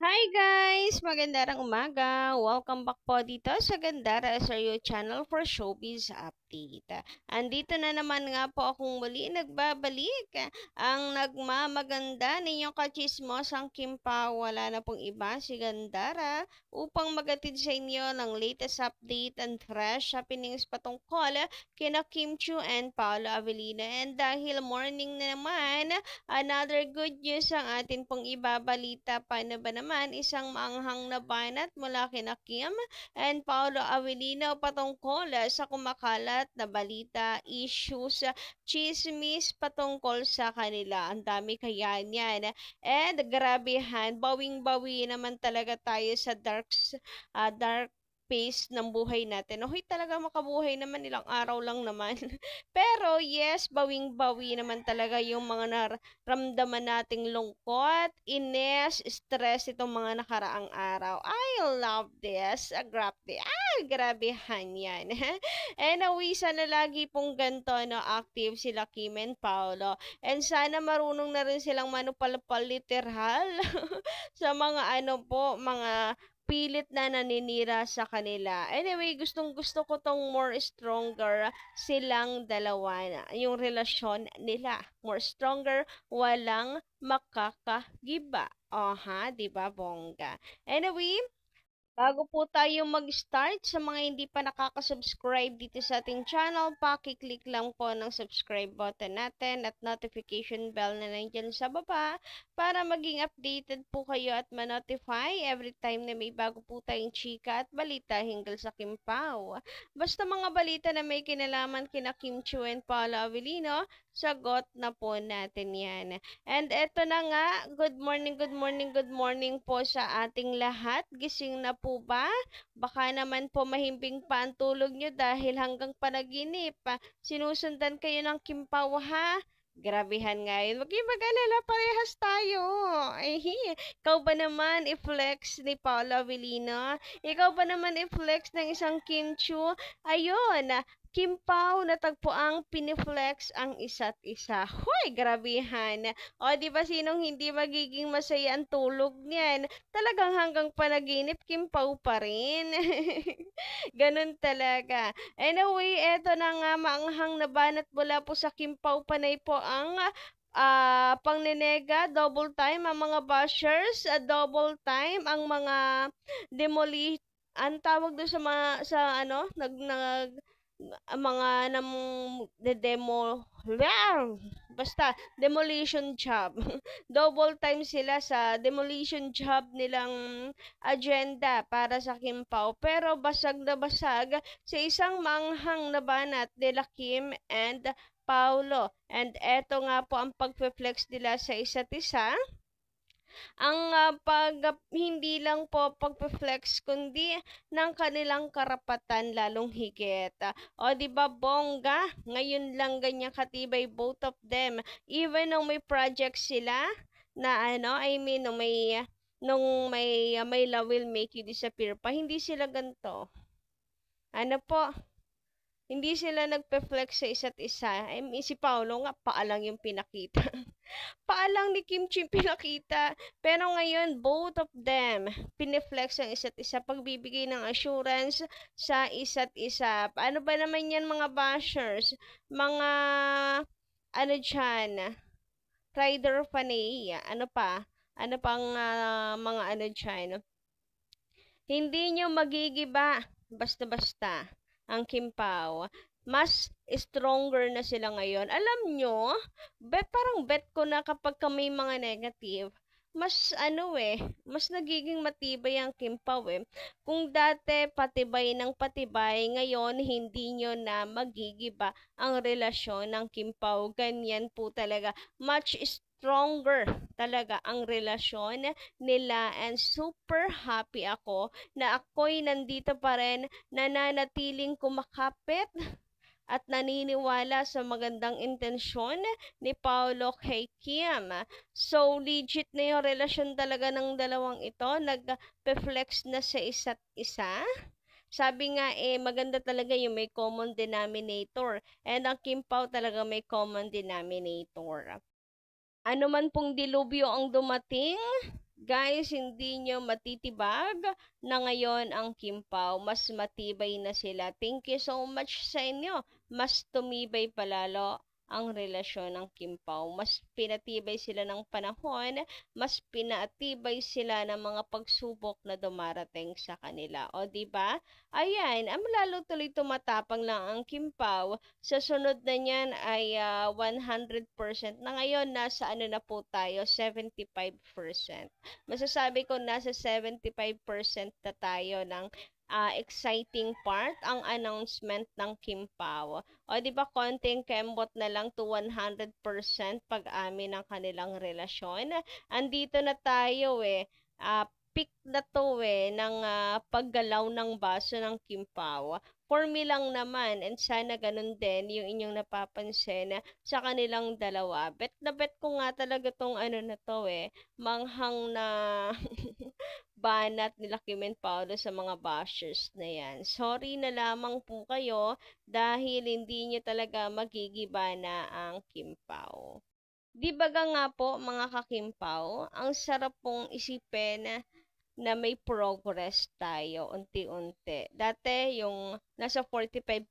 Hi guys! Magandang umaga! Welcome back po dito sa Gandara SRU channel for Showbiz Update. Andito na naman nga po akong muli nagbabalik. Ang nagmamaganda ninyong kachismosang Kim Pao, wala na pong iba si Gandara upang magatid sa inyo ng latest update and fresh happenings patungkol kina Kim Chiu and Paolo Avellino. And dahil morning na naman, another good news ang atin pong ibabalita. Paano ba naman isang maanghang na banat mula kina Kim and Paolo Avellino patungkol sa kumakalat na balita, issues, chismis patungkol sa kanila. Ang dami kaya niyan. And grabehan, bawing-bawi naman talaga tayo sa dark phase ng buhay natin. Okay, talaga makabuhay naman, ilang araw lang naman. Pero yes, bawing-bawi naman talaga yung mga ramdaman nating lungkot, inis, stress itong mga nakaraang araw. I love this. Grabehan yan. And nawisa na lagi pong ganito, no, active sila Kim and Paolo. And sana marunong na rin silang manupalpal literal sa mga mga pilit na naninira sa kanila. Anyway, gustong gusto ko tong more stronger silang dalawa na. Yung relasyon nila. More stronger, walang makakagiba. Aha, di ba bongga? Anyway, bago po tayo mag-start, sa mga hindi pa nakaka-subscribe dito sa ating channel, paki-click lang po ng subscribe button natin at notification bell na nandyan sa baba para maging updated po kayo at ma-notify every time na may bago po tayong chika at balita hinggil sa Kim Pao. Basta mga balita na may kinalaman kina Kim Chiu and Paolo Avellino, sagot na po natin yan. And eto na nga, good morning po sa ating lahat. Gising na po ba? Baka naman po mahimbing pa ang tulog nyo dahil hanggang panaginip. Sinusundan kayo ng Kim Pao, ha? Grabehan nga yun. Huwag kayong mag-alala, parehas tayo. Ay, ikaw ba naman i-flex ni Paolo Avellino? Ikaw ba naman i-flex ng isang Kim Chiu? Ayun, Kim Pao natagpo ang piniflex ang isa't isa. Hoy, grabehan. O, di ba sinong hindi magiging masaya ang tulog niyan? Talagang hanggang panaginip, Kim Pao pa rin. Ganun talaga. Anyway, eto na nga, maanghang na banat mula po sa Kim Pao. Panay po ang pangnenega, double time ang mga bashers, double time ang mga ang tawag doon sa mga, mga demo, basta demolition job. Double time sila sa demolition job nilang agenda para sa Kim Pao. Pero basag na basag sa isang manghang na banat nila Kim and Paolo. And eto nga po ang pagpe-flex nila sa isa't isa. Ang hindi lang po pagpe-flex kundi ng kanilang karapatan lalong higit. O di ba bongga? Ngayon lang ganyan katibay both of them. Even nung may project sila na nung may love will make you disappear pa, hindi sila ganto. Ano po? Hindi sila nagpe-flex sa isa't isa. Si Paolo nga, paalang yung pinakita. Paalang ni Kim Chiu pinakita. Pero ngayon, both of them, piniflex ang isa't isa. Pagbibigay ng assurance sa isa't isa. Ano ba naman yan mga bashers? Mga, dyan, Rider Fanay. Ano pa? Ano pang mga dyan? Hindi nyo magigiba basta-basta ang Kim Pao. Mas stronger na sila ngayon. Alam nyo, parang bet ko na kapag may mga negative, mas nagiging matibay ang Kim Pao eh. Kung dati patibay ng patibay, ngayon hindi nyo na magigiba ang relasyon ng Kim Pao. Ganyan po talaga. Much stronger talaga ang relasyon nila and super happy ako na ako'y nandito pa rin, nananatiling kumakapit at naniniwala sa magandang intensyon ni Paolo kay Kim. So, legit na yung relasyon talaga ng dalawang ito. Nag-flex na sa isa't isa. Sabi nga maganda talaga yung may common denominator. And ang Kim Pao talaga may common denominator. Ano man pong dilubyo ang dumating, Guys, hindi nyo matitibag na ngayon ang Kim Pao. Mas matibay na sila. Thank you so much sa inyo. Mas tumibay palalo ang relasyon ng Kim Pao. Mas pinatibay sila ng panahon. Mas pinatibay sila ng mga pagsubok na dumarating sa kanila. O, diba? Ayan, lalo tuloy tumatapang lang ang Kim Pao. Sa sunod na niyan ay 100%. Na ngayon, nasa ano na po tayo? 75%. Masasabi ko nasa 75% na tayo ng exciting part, ang announcement ng Kim Pao. O di ba konting kembot na lang to 100% pag-amin ng kanilang relasyon. Andito na tayo peak na to ng paggalaw ng baso ng Kim Pao. For me lang naman, and sana ganun din yung inyong napapansin sa kanilang dalawa. Bet na bet ko nga talaga tong ano na to manghang na banat nila Kim and Paolo sa mga bashers na yan. Sorry na lamang po kayo dahil hindi nyo talaga magigibana ang Kim Pao. Di ba nga po mga kakimpaw, ang sarap pong isipin na may progress tayo unti-unti. Dati yung nasa 45%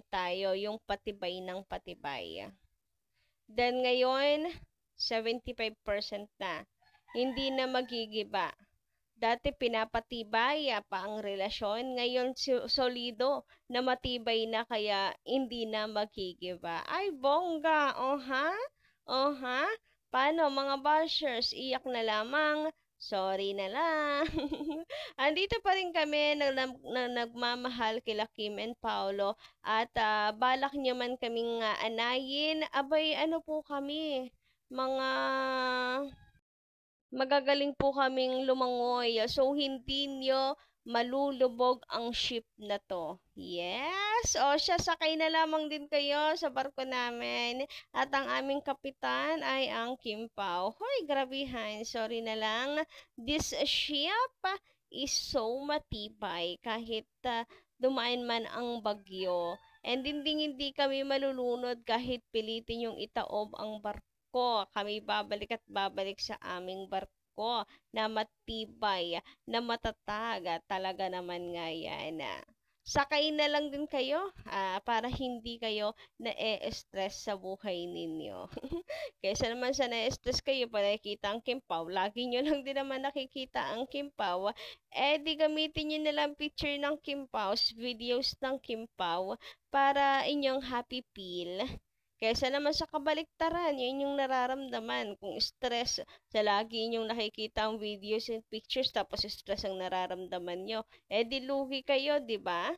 tayo, yung patibay ng patibay. Then ngayon, 75% na. Hindi na magigiba. Dati pinapatibay pa ang relasyon, ngayon solido na matibay na kaya hindi na magigiba. Ay, bongga! O ha? O ha? Paano mga bashers? Iyak na lamang? Sorry na lang. Andito pa rin kami na nagmamahal kila Kim and Paolo at balak nyo man kaming anayin. Abay, ano po kami? Mga magagaling po kaming lumangoy. So, hindi nyo malulubog ang ship na to. Yes! O siya, sakay na lamang din kayo sa barko namin. At ang aming kapitan ay ang Kim Pao. Hoy, grabihan. Sorry na lang. This ship is so matibay kahit dumaan man ang bagyo. And hindi kami malulunod kahit pilitin yung itaob ang barko. Kami babalik at babalik sa aming barko na matibay, na matatag. Talaga naman nga yan. Sakay na lang din kayo para hindi kayo na-stress sa buhay ninyo. Kaysa naman sa na-stress kayo para nakikita ang Kim Pao, lagi nyo lang din naman nakikita ang Kim Pao, di gamitin nyo na lang picture ng Kim Pao, videos ng Kim Pao para inyong happy feel. Kaysa naman sa kabaliktaran, yun yung nararamdaman. Kung stress, sa lagi inyong nakikita ang videos and pictures, tapos stress ang nararamdaman nyo. Di lugi kayo, di ba?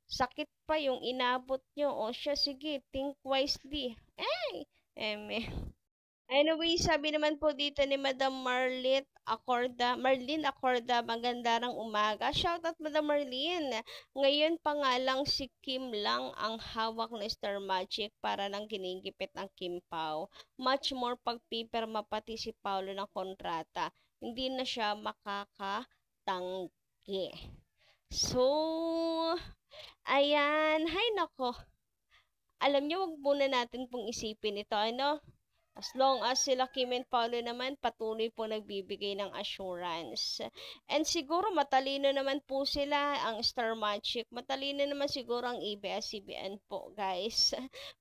Sakit pa yung inabot nyo. O siya, sige, think wisely. Ay! Eme. Anyway, sabi naman po dito ni Madam Marlene Acorda, magandang umaga. Shoutout Madam Marlene. Ngayon pa nga lang si Kim lang ang hawak na Star Magic para nang ginigipit ang Kim Pao. Much more pagpipirma pati si Paolo ng kontrata. Hindi na siya makakatanggi. So, ayan. Hay nako. Alam niyo, wag muna natin pong isipin ito. Ano? As long as sila Kim and Paolo naman patuloy po nagbibigay ng assurance. And siguro matalino naman po sila ang Star Magic. Matalino naman siguro ang ABS-CBN po, guys.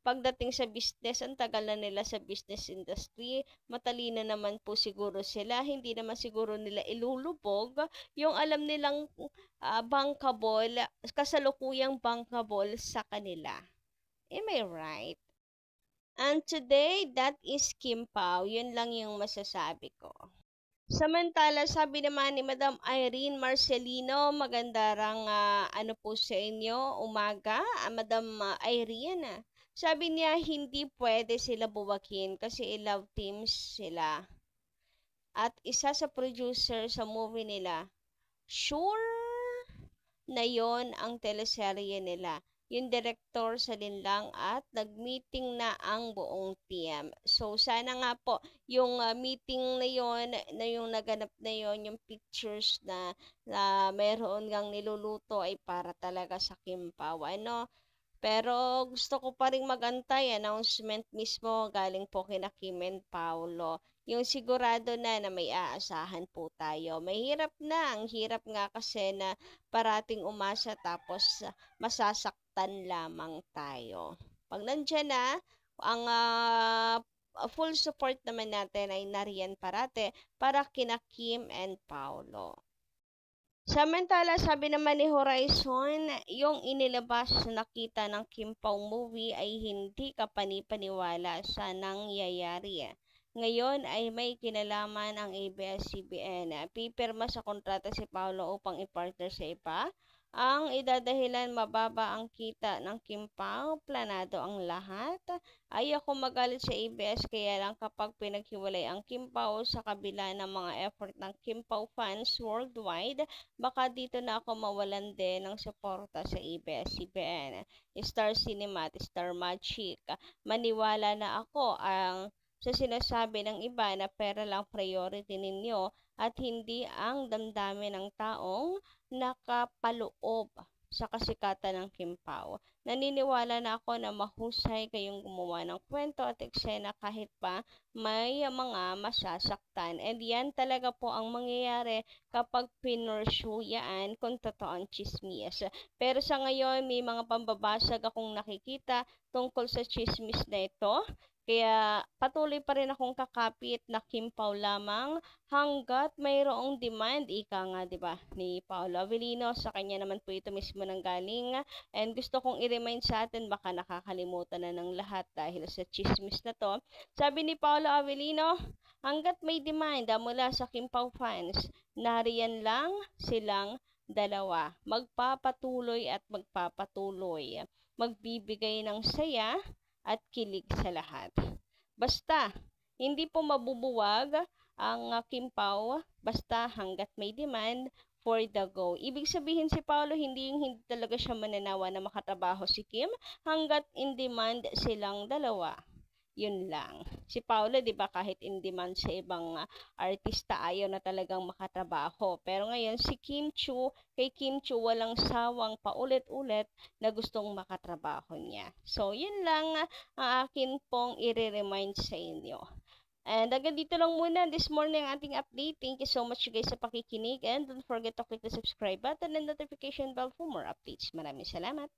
Pagdating sa business, ang tagal na nila sa business industry. Matalino naman po siguro sila. Hindi naman siguro nila ilulubog yung alam nilang bankable, kasalukuyang bankable sa kanila. Am I right? And today, that is Kim Pao. Yun lang yung masasabi ko. Samantala, sabi naman ni Madam Irene Marcelino, magandang ano po sa inyo, umaga, Madam Irene. Sabi niya, hindi pwede sila buwakin kasi love teams sila. At isa sa producer sa movie nila, sure na yon ang teleserye nila. Yung director sa linlang at nag-meeting na ang buong team. So, sana nga po, yung meeting na yon, na yung naganap na yon, yung pictures na meron ngang niluluto ay para talaga sa Kim Pao. Ano? Pero gusto ko pa ring magantay, announcement mismo galing po kina Kim and Paolo. Yung sigurado na may aasahan po tayo. Mahirap na, ang hirap nga kasi na parating umasa tapos masasaktan lamang tayo. Pag nandyan na, ang full support naman natin ay nariyan parate para kina Kim and Paolo. Samantala, sabi naman ni Horizon, yung inilabas na nakita ng Kim Pao movie ay hindi kapanipaniwala sa nangyayari. Ngayon ay may kinalaman ang ABS-CBN. Pipirma sa kontrata si Paolo upang ipartner sa iba. Ang idadahilan mababa ang kita ng Kim Pao, planado ang lahat. Ayaw ko magalit sa ABS kaya lang kapag pinaghiwalay ang Kim Pao sa kabila ng mga effort ng Kim Pao fans worldwide, baka dito na ako mawalan din ng suporta sa ABS-CBN. Star Cinema at Star Magic. Maniwala na ako sa sinasabi ng iba na pera lang priority ninyo at hindi ang damdamin ng taong nakapaloob sa kasikatan ng Kim Pao. Naniniwala na ako na mahusay kayong gumawa ng kwento at eksena kahit pa may mga masasaktan. And yan talaga po ang mangyayari kapag pinursuyaan kung totoo ang chismis. Pero sa ngayon, may mga pambabasag akong nakikita tungkol sa chismis na ito. Kaya patuloy pa rin akong kakapit na Kim Pao lamang hanggat mayroong demand, ika nga 'di ba ni Paolo Avellino, sa kanya naman po ito mismo nang galing. And gusto kong i-remind sa atin, baka nakakalimutan na ng lahat dahil sa chismis na to. Sabi ni Paolo Avellino, hanggat may demand mula sa Kim Pao fans, nariyan lang silang dalawa. Magpapatuloy at magpapatuloy. Magbibigay ng saya at kilig sa lahat. Basta, hindi po mabubuwag ang Kim Pao, basta hanggat may demand, for the go. Ibig sabihin si Paolo, hindi talaga siya mananawa na makatrabaho si Kim hanggat in demand silang dalawa. Yun lang. Si Paolo, 'di ba, kahit in demand sa ibang artista, ayaw na talagang makatrabaho. Pero ngayon si kay Kim Chu walang sawang paulit-ulit na gustong makatrabaho niya. So, yun lang ang akin pong i-remind sa inyo. And hanggang dito lang muna this morning ang ating update. Thank you so much guys sa pakikinig and don't forget to click the subscribe button and notification bell for more updates. Maraming salamat.